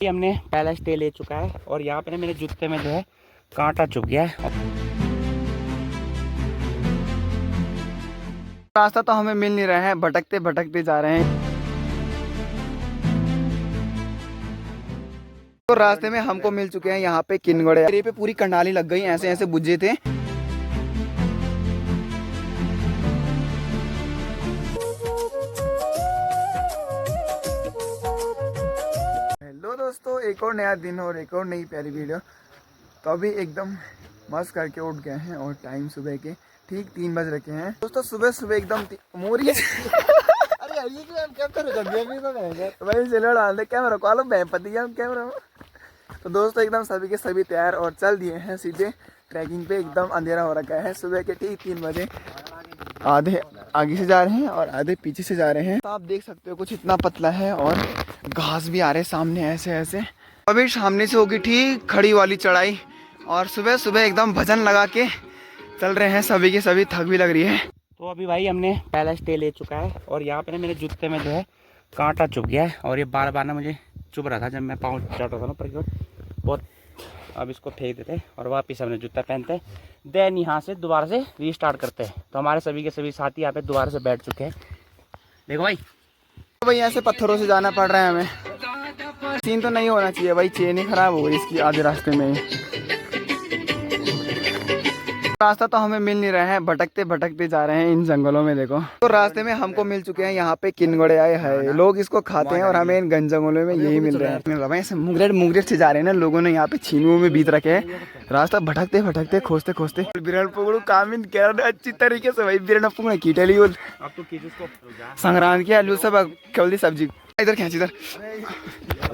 हमने पहला स्टे ले चुका है और यहाँ पे ना मेरे जूते में जो है कांटा चुभ गया है। रास्ता तो हमें मिल नहीं रहा है, भटकते भटकते जा रहे हैं। तो रास्ते में हमको मिल चुके हैं यहाँ पे किनगोड़े। मेरे पे पूरी कंडाली लग गई, ऐसे ऐसे बुझे थे। हेलो दोस्तों, एक और नया दिन और एक और नई प्यारी वीडियो। तो अभी एकदम मस्त करके उठ गए हैं और टाइम सुबह के ठीक 3 बज रखे हैं। दोस्तों सुबह सुबह एकदम मोरी कैमरा कॉलो कैमरा। तो दोस्तों एकदम सभी के सभी तैयार और चल दिए हैं सीधे ट्रैकिंग पे। एकदम अंधेरा हो रखा है, सुबह के ठीक 3 बजे। आधे आगे से जा रहे हैं और आधे पीछे से जा रहे हैं। तो आप देख सकते हो कुछ इतना पतला है और घास भी आ रहे सामने ऐसे ऐसे। अभी सामने से होगी ठीक खड़ी वाली चढ़ाई और सुबह सुबह एकदम भजन लगा के चल रहे हैं। सभी के सभी थक भी लग रही है। तो अभी भाई हमने पहला स्टे ले चुका है और यहाँ पे ना मेरे जूते में जो है कांटा चुभ गया है और ये बार बार ना मुझे चुभ रहा था जब मैं पाँव चढ़ रहा था ना पर बहुत। अब इसको फेंक देते और वापस हमने जूता पहनते देन यहाँ से दोबारा से रीस्टार्ट करते हैं। तो हमारे सभी के सभी साथी यहाँ पे दोबारा से बैठ चुके हैं। देखो भाई भाई ऐसे पत्थरों से जाना पड़ रहा है हमें। सीन तो नहीं होना चाहिए भाई, चेन ही खराब हो गई इसकी आधे रास्ते में ही। रास्ता तो हमें मिल नहीं रहा है, भटकते भटकते जा रहे हैं इन जंगलों में। देखो तो रास्ते में हमको मिल चुके हैं यहाँ पे किनगोड़े आए हैं। लोग इसको खाते हैं और हमें इन घन जंगलों में यही मिल रहे हैं। ऐसे मुंगरेट से जा रहे हैं ना, लोगों ने यहाँ पे छीनुओं में बीत रखे हैं। रास्ता भटकते भटकते खोजते खोजते बिरण पकड़ू कामिन कह रहे अच्छी तरीके से भाई। बिरण पकड़ कीटली संक्रांत की आलू सब कल सब्जी इधर खींच इधर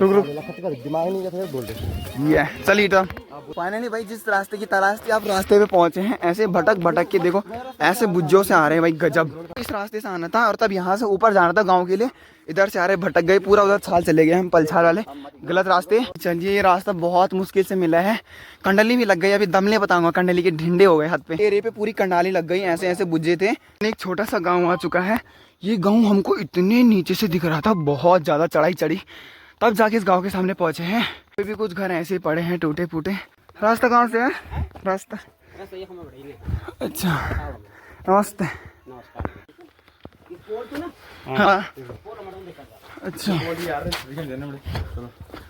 रुक रुक दिमाग नहीं बोल रहे ये चलिए। तो फाइनली भाई जिस रास्ते की तलाश थी आप रास्ते पे पहुंचे हैं। ऐसे भटक भटक के देखो ऐसे बुज्जों से आ रहे हैं भाई, गजब। इस रास्ते से आना था और तब यहाँ से ऊपर जाना था गांव के लिए। इधर से आ रहे भटक गए पूरा, उधर छाल चले गए हम पलछाल वाले गलत रास्ते। चलिए ये रास्ता बहुत मुश्किल से मिला है। कंडली भी लग गई, अभी दमले बताऊंगा। कंडली के ढिंडे हो गए हाथ पे। एरिया पे पूरी कंडाली लग गई, ऐसे ऐसे बुज्जे थे। एक छोटा सा गाँव आ चुका है। ये गाँव हमको इतने नीचे से दिख रहा था, बहुत ज्यादा चढ़ाई चढ़ी, तब जाके इस गाँव के सामने पहुंचे हैं। अभी भी कुछ घर ऐसे पड़े हैं टूटे फूटे। रास्ता कहाँ से है? रास्ता अच्छा नमस्ते। हाँ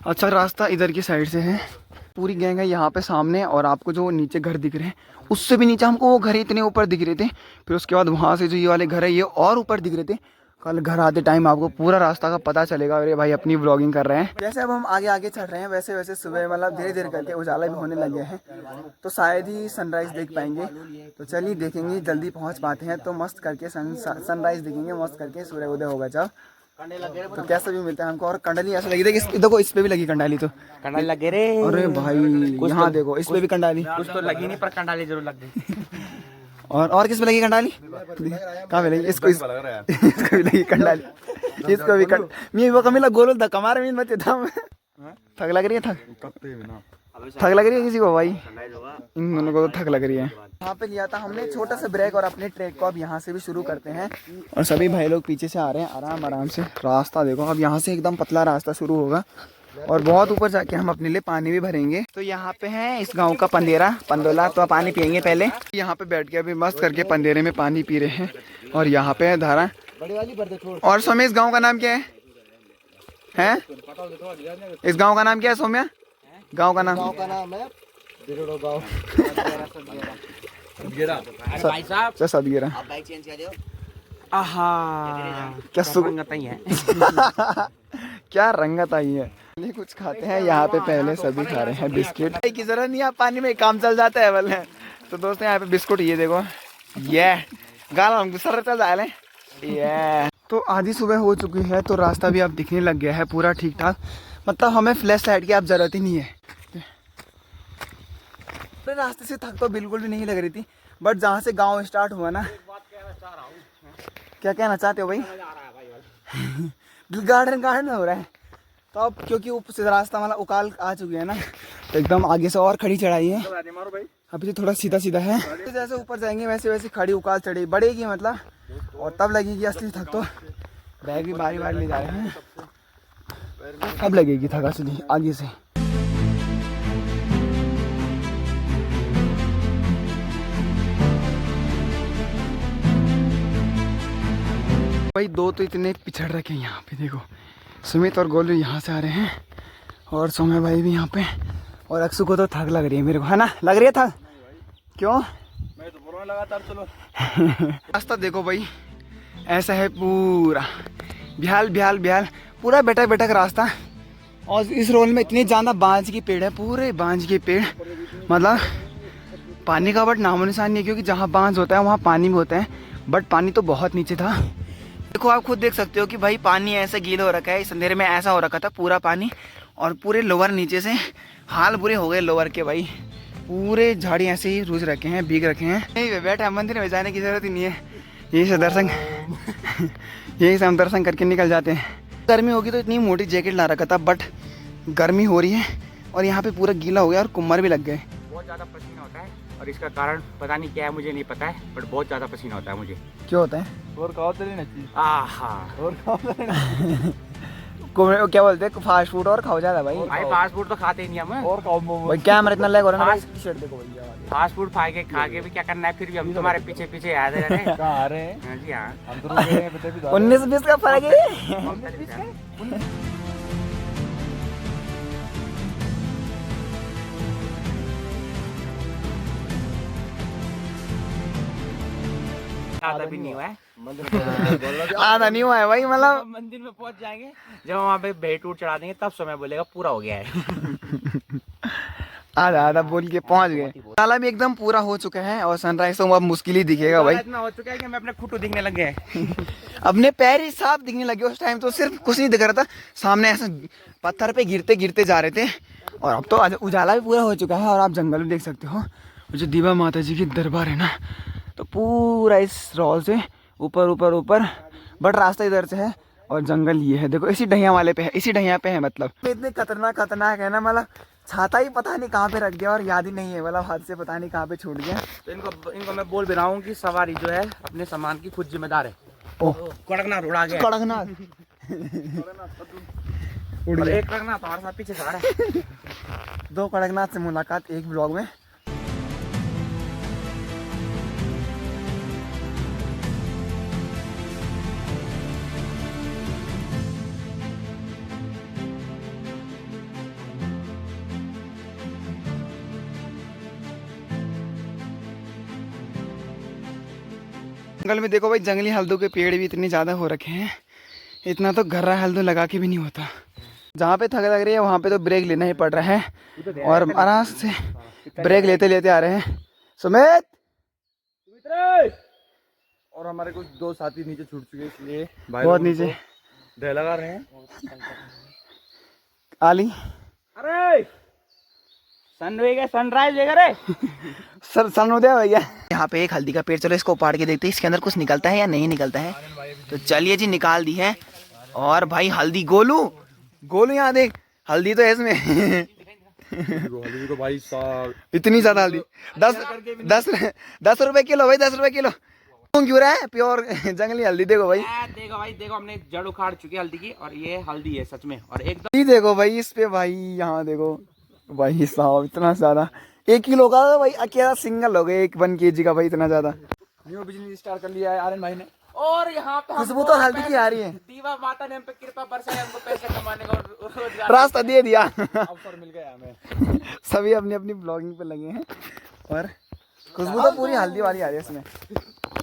अच्छा रास्ता इधर की साइड से है। पूरी गैंग है यहाँ पे सामने और आपको जो नीचे घर दिख रहे हैं उससे भी नीचे हमको वो घर इतने ऊपर दिख रहे थे। फिर उसके बाद वहाँ से जो ये वाले घर है ये और ऊपर दिख रहे थे। कल घर आते टाइम आपको पूरा रास्ता का पता चलेगा। अरे भाई अपनी व्लॉगिंग कर रहे हैं। जैसे अब हम आगे आगे चल रहे हैं वैसे वैसे सुबह मतलब धीरे धीरे करके उजाला भी होने लगे हैं, तो शायद ही सनराइज देख पाएंगे। तो चलिए देखेंगे, जल्दी पहुंच पाते हैं तो मस्त करके सनराइज देखेंगे मस्त करके, सूर्य उदय होगा जब। तो कैसा भी मिलता है हमको। और कंडली ऐसा लगी देखो, देखो इस पे भी लगी कंडाली। तो कंडाली लगे रे। अरे भाई यहाँ देखो इस पे भी कंडाली। कुछ तो लगी नहीं पर कंडाली जरूर लग गई। और किस पे लगी कंडाली? कहाँ पे लगी? इसको भी लगी कंडाली, इसको भी मैं वो कमी गोल था कमार में मत था। थक लग रही है, थक लग रही है किसी को भाई? इन दोनों को तो थक लग रही है। यहाँ पे लिया था हमने छोटा सा ब्रेक और अपने ट्रैक को अब यहाँ से भी शुरू करते हैं। और सभी भाई लोग पीछे से आ रहे हैं आराम आराम से। रास्ता देखो अब यहाँ से एकदम पतला रास्ता शुरू होगा और बहुत ऊपर जाके हम अपने लिए पानी भी भरेंगे। तो यहाँ पे है इस गांव का पंदोला, तो पानी पियेंगे पहले। यहाँ पे बैठ के अभी मस्त करके पंदेरे में पानी पी रहे हैं। और यहाँ पे है धारा। और सौम्या इस गांव का नाम क्या है? इस गांव का नाम क्या है सौम्या? गांव का नाम है सदगेरा। क्या रंगत आई है। कुछ खाते हैं यहाँ पे, पहले सभी खा रहे हैं बिस्किट की जरूरत नहीं है, पानी में काम चल जाता है बोले। तो दोस्तों यहाँ पे बिस्कुट ये देखो ये गाल ये। तो आधी सुबह हो चुकी है तो रास्ता भी अब दिखने लग गया है पूरा ठीक ठाक। मतलब हमें फ्लैश लाइट की अब जरूरत ही नहीं है। रास्ते से थक तो बिल्कुल भी नहीं लग रही थी, बट जहाँ से गांव स्टार्ट हुआ ना। क्या कहना चाहते हो भाई? गार्डन गार्डन हो रहा है। तो अब क्योंकि रास्ता वाला उकाल आ चुके हैं ना, तो एकदम आगे से और खड़ी चढ़ाई है। अभी तो थोड़ा सीधा सीधा है। जैसे ऊपर जाएंगे वैसे वैसे खड़ी उकाल चढ़ी बढ़ेगी मतलब, और तब लगेगी असली थक। तो बैग भी बारी बारी ले जा रहे हैं। अब लगेगी थका सीधी आगे से। भाई दो तो इतने पिछड़ रखे हैं यहाँ पे, देखो सुमित और गोलू यहाँ से आ रहे हैं और सौम्या भाई भी यहाँ पे, और अक्षु को तो थक लग रही है मेरे को, है ना? लग रही है थक? क्यों? मैं तो बोल रहा हूं लगातार चलो। रास्ता देखो भाई ऐसा है पूरा बिहाल बिहाल बिहाल, पूरा बेटा बेटा का रास्ता। और इस रोड में इतनी ज़्यादा बांज के पेड़ है, पूरे बांज के पेड़, मतलब पानी का बट नामो निशान नहीं है, क्योंकि जहाँ बांज होता है वहाँ पानी भी होता है, बट पानी तो बहुत नीचे था। देखो आप खुद देख सकते हो कि भाई पानी ऐसा गीला हो रखा है, इस अंधेरे में ऐसा हो रखा था पूरा पानी, और पूरे लोअर नीचे से हाल बुरे हो गए लोअर के भाई, पूरे झाड़ी ऐसे ही रूझ रखे हैं, भीग रखे हैं। नहीं बैठे मंदिर में जाने की जरूरत ही नहीं है, यही से दर्शन यही से हम दर्शन करके निकल जाते हैं। गर्मी होगी तो इतनी मोटी जैकेट ला रखा था, बट गर्मी हो रही है और यहाँ पे पूरा गीला हो गया और कुम्मर भी लग गए। बहुत ज़्यादा पसीना होता है और इसका कारण पता नहीं क्या है, मुझे नहीं पता है, बट बहुत ज़्यादा पसीना होता है मुझे। क्यों होता है? और खाओ तो नहीं नची। और क्या बोलते हैं, फास्ट फूड और खाओ ज्यादा भाई। भाई फास्ट फूड तो खाते ही नहीं हम। और खाओ मोमो। भाई कैमरा इतना लैग हो रहा है ना, टी-शर्ट देखो भैया। फास्ट फूड खा के भी क्या करना है, फिर भी हम तुम्हारे पीछे पीछे आ रहे हैं। कहाँ आ रहे हैं? हाँ जी हाँ, हम तो 19-20 का फर्क है। आधा भी नहीं हुआ है, आधा नहीं हुआ है भाई, मतलब मंदिर में पहुंच जाएंगे जब वहाँ पे भेंट उठ चढ़ा देंगे तब समय बोलेगा पूरा हो गया है। आधा आधा बोल के पहुंच गए। ताला भी एकदम पूरा हो चुका है और सनराइज तो अब मुश्किल ही दिखेगा भाई, इतना हो चुका है कि मैं अपने खुट्टू दिखने लग गए। अपने पैर ही साफ दिखने लगे। उस टाइम तो सिर्फ कुछ नहीं दिख रहा था, सामने ऐसे पत्थर पे गिरते गिरते जा रहे थे, और अब तो उजाला भी पूरा हो चुका है और आप जंगल भी देख सकते हो। जो दीवा माता जी की दरबार है ना, तो पूरा इस रोड से ऊपर ऊपर ऊपर, बट रास्ता इधर से है और जंगल ये है। देखो इसी ढैया वाले पे है, इसी ढैया पे है। मतलब इतने खतरनाक खतरनाक है ना, मतलब छाता ही पता नहीं कहाँ पे रख दिया और याद ही नहीं है, मतलब हाथ से पता नहीं कहाँ पे छूट गया। तो इनको मैं बोल भी रहा हूँ कि सवारी जो है अपने सामान की खुद जिम्मेदार है। ओह कड़कनाथ उड़ा गया, कड़कनाथ और एक कड़कनाथ हमारे साथ पीछे जा रहा है। 2 कड़कनाथ से मुलाकात एक ब्लॉग में। जंगल में देखो भाई, जंगली हल्दू के पेड़ भी इतने ज़्यादा हो रखे हैं, इतना तो घर्रा हल्दू लगा के भी नहीं होता। जहाँ पे थक लग रही है वहाँ पे तो ब्रेक लेना ही पड़ रहा है, और आराम से ब्रेक लेते लेते आ रहे हैं। सुमित और हमारे कुछ 2 साथी नीचे छूट चुके हैं, इसलिए बहुत नीचे ढेर लगा रहे हैं। आली अरे सनराइज रे सनोदय भैया। यहाँ पे एक हल्दी का पेड़, चलो इसको उपाड़ के देखते हैं इसके अंदर कुछ निकलता है या नहीं निकलता है। तो चलिए जी, निकाल दी है। और भाई हल्दी, गोलू यहाँ देख, हल्दी तो है इसमें। हल्दी को भाई साहब इतनी ज्यादा हल्दी, 10 रुपए किलो भाई, 10 रुपए किलो। क्यों रहा है प्योर जंगली हल्दी। देखो भाई, देखो हमने जड़ उखाड़ चुकी है हल्दी की, और ये हल्दी है सच में। और एकदम देखो भाई इस पे भाई, यहाँ देखो भाई साहब इतना ज्यादा, 1 किलो का भाई अकेला सिंगल हो गया, 1 kg का भाई, इतना ज्यादा। न्यू बिजनेस स्टार्ट कर लिया है आर्यन भाई ने। और यहाँ पे खुशबू तो हल्दी की आ रही है। दीवा माता ने हम पे कृपा बरसाई, हमको पैसे कमाने का और रोजगार रास्ता दे दिया, अवसर मिल गया हमें। सभी अपनी अपनी ब्लॉगिंग पे लगे हैं, और खुशबू तो पूरी हल्दी वाली आ रही है इसमें।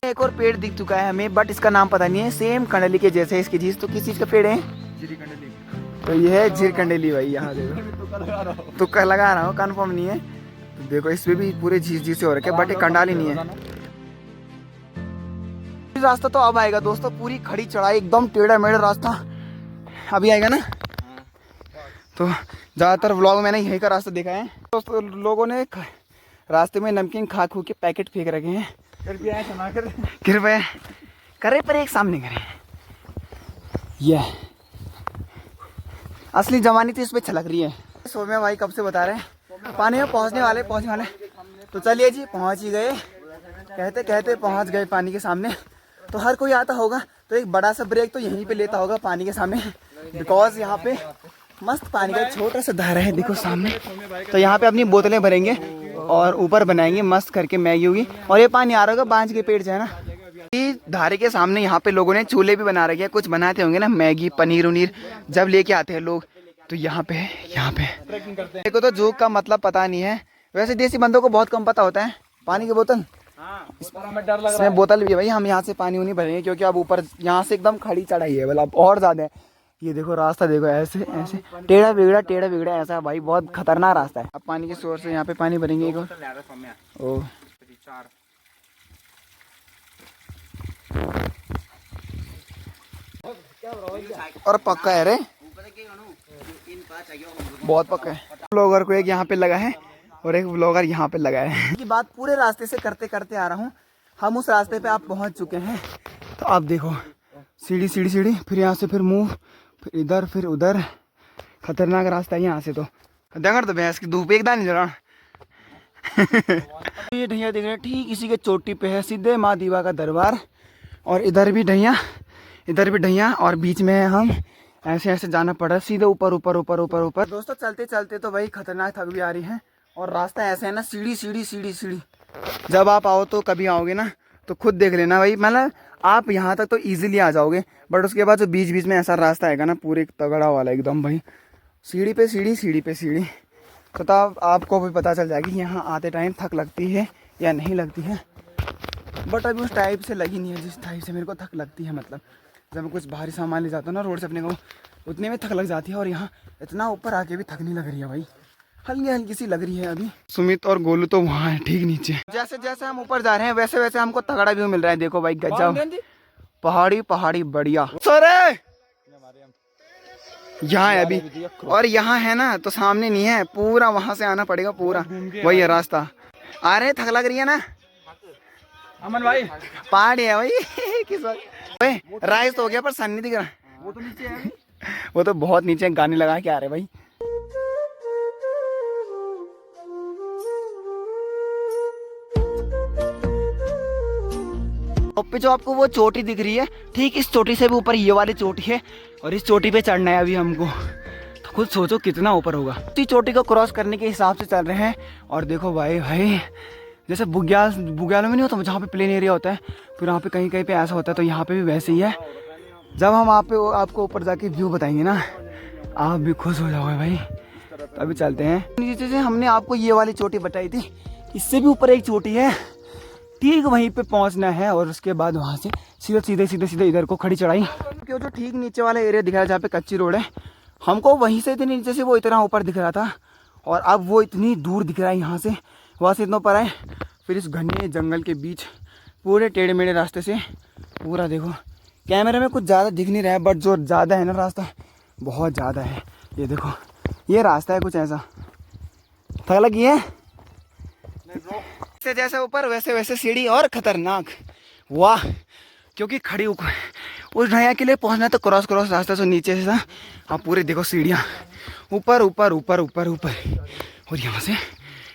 एक और पेड़ दिख चुका है हमें, बट इसका नाम पता नहीं है, सेम कंडली के जैसे इसकी चीज। तो किस चीज का पेड़ है? जीरी कंडली। तो ये है जीर कंडेली भाई। यहाँ देखो, तुक्का लगा रहा हूँ, कंफर्म नहीं है। तो देखो इसमें भी पूरे झीस से हो रखे, बट ये कंडाली नहीं है। रास्ता तो अब आएगा दोस्तों, पूरी खड़ी चढ़ाई, एकदम टेढ़ा मेढ़ा रास्ता अभी आएगा ना। तो ज़्यादातर व्लॉग मैंने यही का रास्ता देखा है दोस्तों। लोगों ने रास्ते में नमकीन खा खू के पैकेट फेंक रखे हैं, कृपया करे पर एक सामने करें। यह असली जवानी तो इस पे छलक रही है। सौम्या भाई कब से बता रहे हैं पानी में पहुंचने वाले। तो चलिए जी, पहुंच ही गए, कहते कहते पहुंच गए पानी के सामने। तो हर कोई आता होगा तो एक बड़ा सा ब्रेक तो यहीं पे लेता होगा पानी के सामने, बिकॉज यहाँ पे मस्त पानी का छोटा सा धारा है देखो सामने। तो यहाँ पे अपनी बोतलें भरेंगे और ऊपर बनाएंगे मस्त करके मैगी होगी। और ये पानी आ रहा होगा बांझ के पेड़ से है ना। धारे के सामने यहाँ पे लोगों ने चूल्हे भी बना रखे हैं, कुछ बनाते होंगे ना मैगी पनीर उनीर जब लेके आते हैं लोग। तो यहाँ पे देखो तो जोक का मतलब पता नहीं है। वैसे देसी बंदों को बहुत कम पता होता है। पानी की बोतल इसमें बोतल भी है भाई। हम यहाँ से पानी नहीं भरेंगे क्योंकि अब ऊपर यहाँ से एकदम खड़ी चढ़ाई है मतलब और ज्यादा है। ये देखो रास्ता देखो ऐसे ऐसे टेढ़ा बिगड़ा ऐसा भाई बहुत खतरनाक रास्ता है। अब पानी की सोर्स से यहाँ पे पानी भरेंगे एक और। और पक्का है रे, बहुत पक्का है। ब्लॉगर को एक यहाँ पे लगा है और एक ब्लॉगर यहाँ पे लगा है। की बात पूरे रास्ते से करते करते आ रहा हूँ। हम उस रास्ते पे आप पहुँच चुके हैं। तो आप देखो सीढ़ी सीढ़ी सीढ़ी, फिर यहाँ से फिर मुँह, फिर इधर फिर उधर। खतरनाक रास्ता है यहाँ से। तो दंगर तो भैंस की धूप एकदम नहीं जरा। ये ढैया देख रहे हैं ठीक इसी के चोटी पे है सीधे माँ दीवा का दरबार। और इधर भी ढैया इधर भी ढैया और बीच में है हम। ऐसे ऐसे जाना पड़ा सीधे ऊपर ऊपर ऊपर ऊपर ऊपर। दोस्तों चलते चलते तो भाई खतरनाक थक भी आ रही है। और रास्ता ऐसा है ना सीढ़ी सीढ़ी सीढ़ी सीढ़ी। जब आप आओ तो कभी आओगे ना तो खुद देख लेना भाई। मतलब आप यहाँ तक तो इजीली आ जाओगे बट उसके बाद जो बीच बीच में ऐसा रास्ता आएगा ना पूरे तगड़ा वाला एकदम भाई। सीढ़ी पे सीढ़ी सीढ़ी पे सीढ़ी। तो तब आपको भी पता चल जाएगी यहाँ आते टाइम थक लगती है या नहीं लगती है। बट अभी उस टाइप से लगी नहीं है जिस टाइप से मेरे को थक लगती है। मतलब जब मैं कुछ भारी सामान ले जाता हूँ ना रोड से अपने को उतने में थक लग जाती है। और यहाँ इतना ऊपर आके भी थक नहीं लग रही है भाई, हल्की हल्की सी लग रही है अभी। सुमित और गोलू तो वहाँ है ठीक नीचे। जैसे जैसे हम ऊपर जा रहे हैं वैसे वैसे हमको तगड़ा व्यू मिल रहा है। देखो भाई गजब पहाड़ी पहाड़ी बढ़िया। सर यहाँ है अभी और यहाँ है ना तो सामने नहीं है, पूरा वहां से आना पड़ेगा पूरा। वही है रास्ता। आ रहे थक लग रही है ना अमन भाई? पहाड़ी है भाई। किस वक्त राइस तो हो गया पर सन नहीं दिख रहा। वो तो नीचे है। वो तो बहुत नीचे गाने लगा के आ रहे भाई। पे जो आपको वो चोटी दिख रही है ठीक इस चोटी से भी ऊपर ये वाली चोटी है और इस चोटी पे चढ़ना है अभी हमको। तो खुद सोचो कितना ऊपर होगा। इसी चोटी को क्रॉस करने के हिसाब से चल रहे हैं। और देखो भाई भाई जैसे बुग्यालों में नहीं होता जहाँ पे प्लेन एरिया होता है फिर वहाँ पे कहीं कहीं पे ऐसा होता है। तो यहाँ पे भी वैसे ही है। जब हम आपको ऊपर जाके व्यू बताएंगे ना आप भी खुश हो जाओगे भाई। तो अभी चलते हैं नीचे से। हमने आपको ये वाली चोटी बताई थी, इससे भी ऊपर एक चोटी है ठीक वहीं पे पहुंचना है। और उसके बाद वहां से सीधे सीधे इधर को खड़ी चढ़ाई। क्यों जो ठीक नीचे वाला एरिया दिख रहा है जहाँ पे कच्ची रोड है हमको वहीं से इतने नीचे से वो इतना ऊपर दिख रहा था और अब वो इतनी दूर दिख रहा है यहाँ से। वहाँ से इतना ऊपर आए फिर इस घने जंगल के बीच पूरे टेढ़े मेढ़े रास्ते से पूरा देखो। कैमरे में कुछ ज़्यादा दिख नहीं रहा है बट जो ज़्यादा है ना रास्ता बहुत ज़्यादा है। ये देखो ये रास्ता है कुछ ऐसा। थक लगी है जैसे ऊपर वैसे वैसे सीढ़ी और खतरनाक। वाह क्योंकि खड़ी उस ढाया के लिए पहुंचना तो क्रॉस रास्ता से नीचे से था। आप पूरे देखो सीढ़ियाँ ऊपर ऊपर ऊपर ऊपर ऊपर। और यहाँ से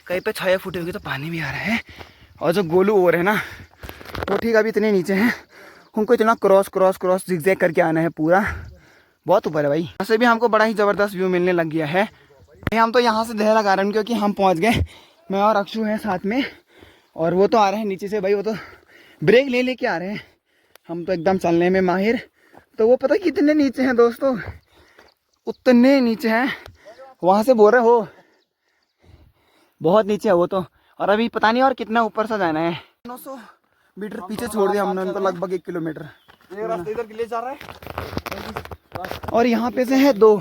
कहीं पे छाया फूटे होगी तो पानी भी आ रहा है। और जो गोलू और है ना वो ठीक अभी इतने नीचे हैं उनको इतना क्रॉस जिगजैग करके आना है पूरा। बहुत ऊपर है भाई। यहाँ से भी हमको बड़ा ही ज़बरदस्त व्यू मिलने लग गया है। हम तो यहाँ से देहरा गार्डन क्योंकि हम पहुँच गए। मैं और अक्षु हैं साथ में और वो तो आ रहे हैं नीचे से भाई। वो तो ब्रेक ले लेके आ रहे हैं। हम तो एकदम चलने में माहिर। तो वो पता कितने नीचे हैं दोस्तों, उतने नीचे हैं। वहाँ से बोल रहे हो बहुत नीचे है वो तो। और अभी पता नहीं और कितना ऊपर से जाना है। 900 मीटर पीछे छोड़ दिया हमने उनको, लगभग 1 किलोमीटर। ये रास्ता इधर ले जा रहा है और यहाँ पे से है 2,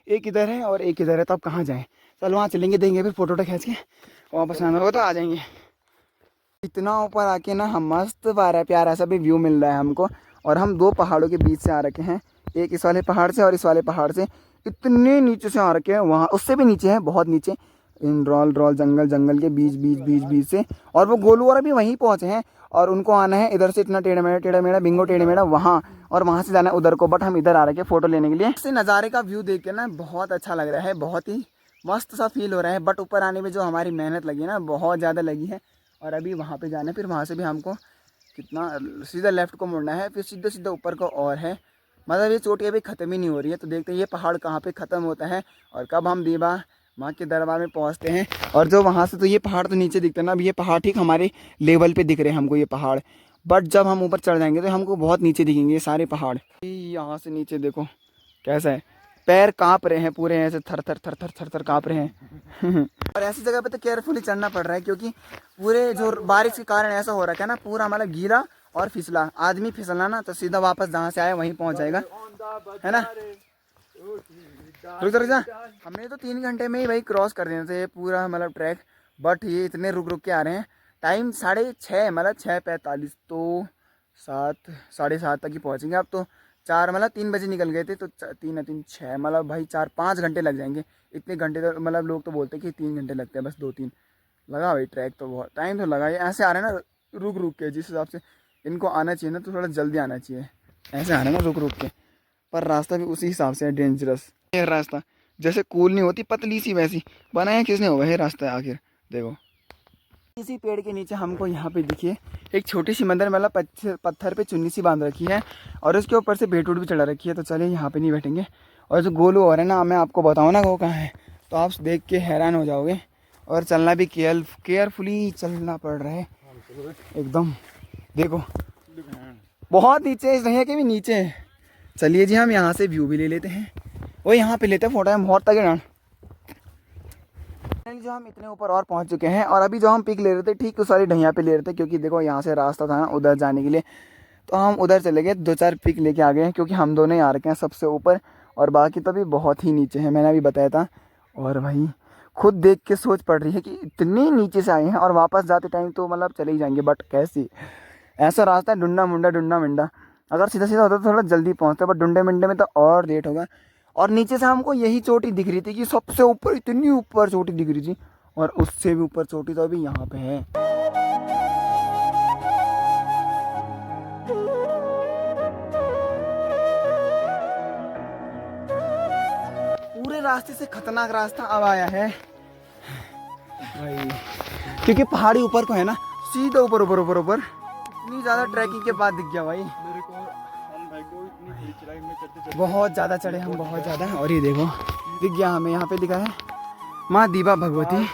एक इधर है और एक इधर है। तो अब कहाँ जाएं? चल वहाँ चलेंगे, देंगे फिर फोटो खींच के वापस आना होगा तो आ जाएंगे। इतना ऊपर आके ना हम मस्त प्यारा सा भी व्यू मिल रहा है हमको। और हम 2 पहाड़ों के बीच से आ रखे हैं, एक इस वाले पहाड़ से और इस वाले पहाड़ से। इतने नीचे से आ रखे हैं, वहाँ उससे भी नीचे है बहुत नीचे। इन रॉल जंगल के बीच से। और वो गोलू और अभी वहीं पहुँचे हैं और उनको आना है इधर से इतना टेढ़ा मेढ़ा बिंगो टेढ़ा मेढ़ा वहाँ, और वहाँ से जाना है उधर को। बट हम इधर आ रखे हैं फ़ोटो लेने के लिए। इससे नज़ारे का व्यू देख के ना बहुत अच्छा लग रहा है, बहुत ही मस्त सा फील हो रहा है। बट ऊपर आने में जो हमारी मेहनत लगी है ना बहुत ज़्यादा लगी है। और अभी वहाँ पे जाना है, फिर वहाँ से भी हमको कितना सीधा लेफ़्ट को मुड़ना है, फिर सीधा ऊपर को और है। मतलब ये चोटी अभी ख़त्म ही नहीं हो रही है। तो देखते हैं ये पहाड़ कहाँ पे ख़त्म होता है और कब हम दीवा माँ के दरबार में पहुँचते हैं। और जो वहाँ से तो ये पहाड़ तो नीचे दिखते हैं ना, अभी ये पहाड़ ठीक हमारे लेवल पे दिख रहे हैं हमको ये पहाड़, बट जब हम ऊपर चढ़ जाएंगे तो हमको बहुत नीचे दिखेंगे ये सारे पहाड़। यहाँ से नीचे देखो कैसा है, पैर काँप रहे हैं पूरे, ऐसे थर थर थर थर थर थर काँप रहे हैं। और ऐसी जगह पे तो केयरफुली चढ़ना पड़ रहा है क्योंकि पूरे जो बारिश के कारण ऐसा हो रखा है ना, पूरा मतलब गीला और फिसला। आदमी फिसलना ना तो सीधा वापस जहाँ से आया वहीं पहुँच जाएगा, है ना। रुक जा, हमने तो 3 घंटे में ही भाई क्रॉस कर देना था ये पूरा मतलब ट्रैक, बट ये इतने रुक रुक के आ रहे हैं। टाइम 6:30 मतलब 6:45, तो 7 7:30 तक ही पहुँचेंगे। अब तो 4 मतलब 3 बजे निकल गए थे तो 3 3 6 मतलब भाई 4-5 घंटे लग जाएंगे। इतने घंटे तो मतलब लोग तो बोलते हैं कि 3 घंटे लगते हैं, बस 2-3 लगा भाई। ट्रैक तो बहुत टाइम तो लगा। ये ऐसे आ रहे हैं ना रुक रुक के, जिस हिसाब से इनको आना चाहिए ना तो थोड़ा जल्दी आना चाहिए। ऐसे आ रहे हैं ना रुक रुक के, पर रास्ता भी उसी हिसाब से है डेंजरस। ये रास्ता जैसे कूल नहीं होती पतली सी वैसी बनाया किसने होगा ये रास्ता आखिर। देखो इसी पेड़ के नीचे हमको यहाँ पे दिखिए एक छोटी सी मंदिर, मतलब पत्थर पे चुन्नी सी बांध रखी है और उसके ऊपर से बेट उट भी चढ़ा रखी है। तो चलिए यहाँ पे नहीं बैठेंगे। और जो गोलू और है ना, मैं आपको बताऊँ ना वो कहाँ है तो आप देख के हैरान हो जाओगे। और चलना भी केयरफुली चलना पड़ रहा है एकदम। देखो बहुत नीचे, इस नैया के भी नीचे है। चलिए जी हम यहाँ से व्यू भी ले लेते हैं, वो यहाँ पे लेते हैं फोटो। हम बहुत तक है जो हम इतने ऊपर और पहुँच चुके हैं। और अभी जो हम पिक ले रहे थे ठीक उस सारी ढैया पे ले रहे थे, क्योंकि देखो यहाँ से रास्ता था ना उधर जाने के लिए, तो हम उधर चले गए। 2-4 पिक लेके आ गए हैं क्योंकि हम दोनों ही आ रखे हैं सबसे ऊपर और बाकी तो भी बहुत ही नीचे हैं, मैंने अभी बताया था। और भाई खुद देख के सोच पड़ रही है कि इतने नीचे से आए हैं और वापस जाते टाइम तो मतलब चले ही जाएंगे, बट कैसी ऐसा रास्ता है डुंडा मुंडा। अगर सीधा सीधा होता तो थोड़ा जल्दी पहुँचते, बट डुंडे मुंडे में तो और लेट होगा। और नीचे से हमको यही चोटी दिख रही थी कि सबसे ऊपर, इतनी ऊपर चोटी दिख रही थी, और उससे भी ऊपर चोटी तो अभी यहाँ पे है। पूरे रास्ते से खतरनाक रास्ता अब आया है भाई, क्योंकि पहाड़ी ऊपर को है ना, सीधा ऊपर ऊपर ऊपर ऊपर। इतनी ज़्यादा ट्रैकिंग के बाद दिख गया भाई, बहुत ज़्यादा चढ़े हम, बहुत ज़्यादा। और ये देखो दिख गया हमें, यहाँ पे लिखा है माँ दीवा भगवती,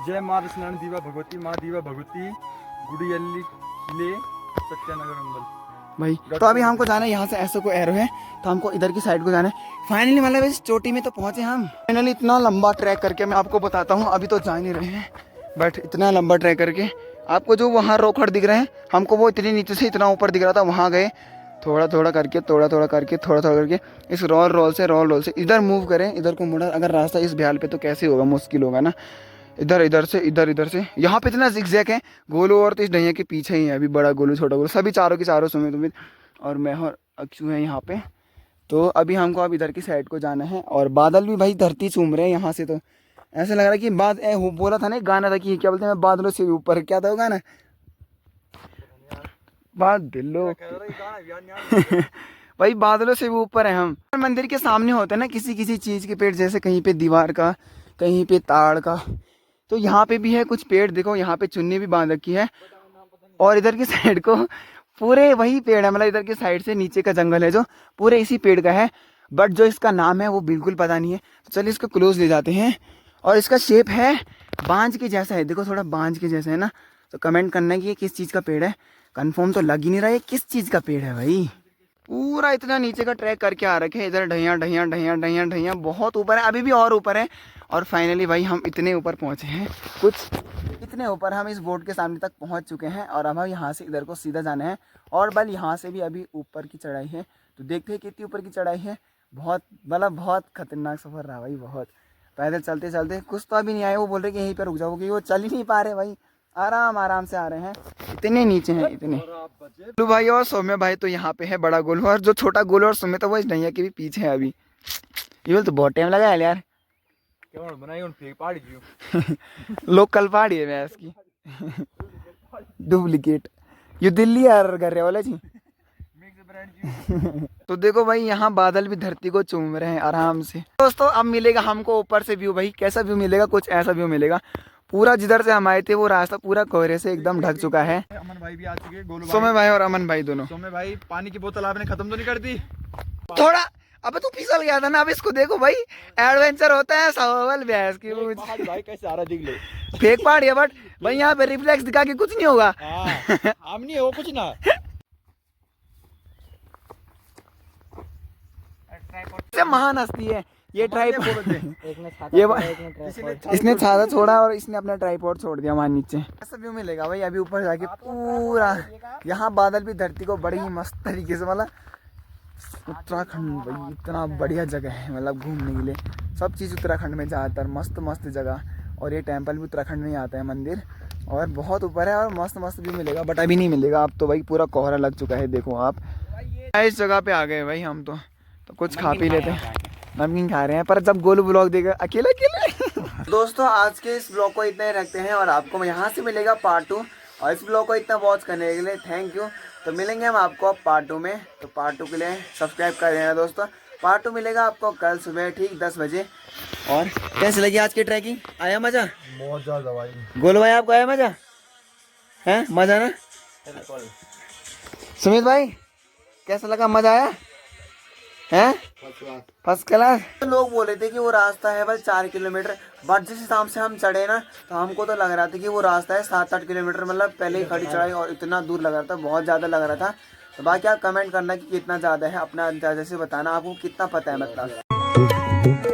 जय माँ स्नान दीवा भगवती, माँ दीवा भगवती गुड़ियल्ली ले सत्यानगर अंबल भाई। तो अभी हमको जाना है यहाँ से, ऐसा कोई एरो है तो हमको इधर की साइड को जाना है। फाइनली मतलब इस चोटी में तो पहुँचे हम। फाइनली इतना लंबा ट्रैक करके मैं आपको बताता हूँ, अभी तो जा नहीं रहे हैं, बट इतना लंबा ट्रैक करके आपको जो वहाँ रोखड़ दिख रहे हैं, हमको वो इतनी नीचे से इतना ऊपर दिख रहा था, वहाँ गए थोड़ा थोड़ा करके इस रोल से इधर मूव करें, इधर को मुड़ा। अगर रास्ता इस भ्याल पे तो कैसे होगा, मुश्किल होगा ना। इधर से यहाँ पे इतना जिगजैग है। गोलू और तो इस ढैया के पीछे ही है अभी, बड़ा गोलू छोटा गोलू सभी चारों के चारों सुमित और मैं और अक्षु हैं यहाँ पे। तो अभी हमको अब इधर की साइड को जाना है। और बादल भी भाई धरती चूम रहे हैं यहाँ से, तो ऐसा लग रहा है कि बोला था ना गाना था कि क्या बोलते हैं, बादलों से ऊपर, क्या था वो गाना, बादलों भाई बादलों से भी ऊपर है हम। मंदिर के सामने होते हैं ना किसी किसी चीज़ के पेड़, जैसे कहीं पे दीवार का, कहीं पे ताड़ का, तो यहाँ पे भी है कुछ पेड़। देखो यहाँ पे चुन्नी भी बांध रखी है, और इधर की साइड को पूरे वही पेड़ है, मतलब इधर की साइड से नीचे का जंगल है जो पूरे इसी पेड़ का है, बट जो इसका नाम है वो बिल्कुल पता नहीं है। तो चलिए इसको क्लोज ले जाते हैं। और इसका शेप है बांझ के जैसा है, देखो थोड़ा बांझ के जैसा है ना। तो कमेंट करना कि ये किस चीज़ का पेड़ है, कंफर्म तो लग ही नहीं रहा है किस चीज़ का पेड़ है भाई। पूरा इतना नीचे का ट्रैक करके आ रखे हैं, इधर ढैया बहुत ऊपर है, अभी भी और ऊपर है। और फाइनली भाई हम इतने ऊपर पहुँचे हैं, कुछ इतने ऊपर हम इस बोर्ड के सामने तक पहुँच चुके हैं। और अब हम यहाँ से इधर को सीधा जाना है, और बल यहाँ से भी अभी ऊपर की चढ़ाई है। तो देखते हैं कितनी ऊपर की चढ़ाई है। बहुत मतलब बहुत खतरनाक सफ़र रहा भाई, बहुत। पैदल चलते चलते कुछ तो अभी नहीं आए, वो बोल रहे कि यहीं पर रुक जाओ, क्योंकि वो चल ही नहीं पा रहे भाई, आराम से आ रहे हैं, इतने नीचे हैं इतने। गोलू भाई और सौम्य भाई तो यहाँ पे है, बड़ा गोलू, और जो छोटा गोलू और सौम्य तो वो इस ढैया के भी पीछे है अभी। ये तो बहुत टाइम लगा है यार, लोकल पहाड़ी है मैं इसकी डुप्लीकेट, ये दिल्ली यार कर रहे वाले जी। तो देखो भाई यहाँ बादल भी धरती को चूम रहे हैं आराम से। दोस्तों अब मिलेगा हमको ऊपर से व्यू, भाई कैसा व्यू मिलेगा, कुछ ऐसा व्यू मिलेगा। पूरा जिधर से हम आए थे वो रास्ता पूरा कोहरे से एकदम ढक चुका है। अमन भाई भी आ चुके हैं, गोलू सौम्य भाई और अमन भाई दोनों। सौम्य भाई पानी की बोतल आपने खत्म तो नहीं कर दी? थोड़ा, अबे तू फिसल गया था ना। अब इसको देखो भाई, एडवेंचर होता है सवाल भैंस की। भाई कैसे आ रहा दिख लो। फेक पहाड़ है बट भाई यहाँ पे रिफ्लेक्स दिखा के कुछ नहीं होगा। हम नहीं हो कुछ ना। से महान हस्ती है ये ट्राइपॉड। ये इसने छाता छोड़ा और इसने अपना ट्राइपॉड छोड़ दिया वहाँ नीचे। ऐसा व्यू मिलेगा भाई अभी ऊपर जाके पूरा। यहाँ बादल भी धरती को बड़ी ही मस्त तरीके से, मतलब उत्तराखंड भाई इतना बढ़िया जगह है मतलब घूमने के लिए। सब चीज़ उत्तराखंड में ज़्यादातर मस्त मस्त जगह, और ये टेम्पल भी उत्तराखंड में ही आता है मंदिर, और बहुत ऊपर है और मस्त मस्त व्यू मिलेगा। बट अभी नहीं मिलेगा, अब तो भाई पूरा कोहरा लग चुका है। देखो आप इस जगह पे आ गए भाई हम तो कुछ खा पी लेते हैं। नमकीन खा रहे हैं, पर जब गोलू ब्लॉग देगा अकेले अकेले। दोस्तों आज के इस ब्लॉग को इतना ही रखते हैं, और आपको यहाँ से मिलेगा पार्ट 2। और इस ब्लॉग को इतना वॉच करने के लिए थैंक यू। तो मिलेंगे हम आपको अब पार्ट 2 में। तो पार्ट 2 के लिए सब्सक्राइब कर देना दोस्तों। पार्ट 2 मिलेगा आपको कल सुबह ठीक 10 बजे। और कैसे लगी आज की ट्रैकिंग? आया मजा? बहुत ज्यादा भाई। गोलू भाई आपको आया मजा? है मजा ना? सुमित भाई कैसा लगा? मजा आया है? First class. लोग बोल रहे थे कि वो रास्ता है बस 4 किलोमीटर, बट जिस हिसाब से हम चढ़े ना तो हमको तो लग रहा था कि वो रास्ता है 7-8 किलोमीटर, मतलब पहले ही खड़ी चढ़ाई और इतना दूर लग रहा था, बहुत ज़्यादा लग रहा था। तो बाकी आप कमेंट करना कि कितना ज़्यादा है, अपना अंदाजे से बताना आपको कितना पता है मतलब।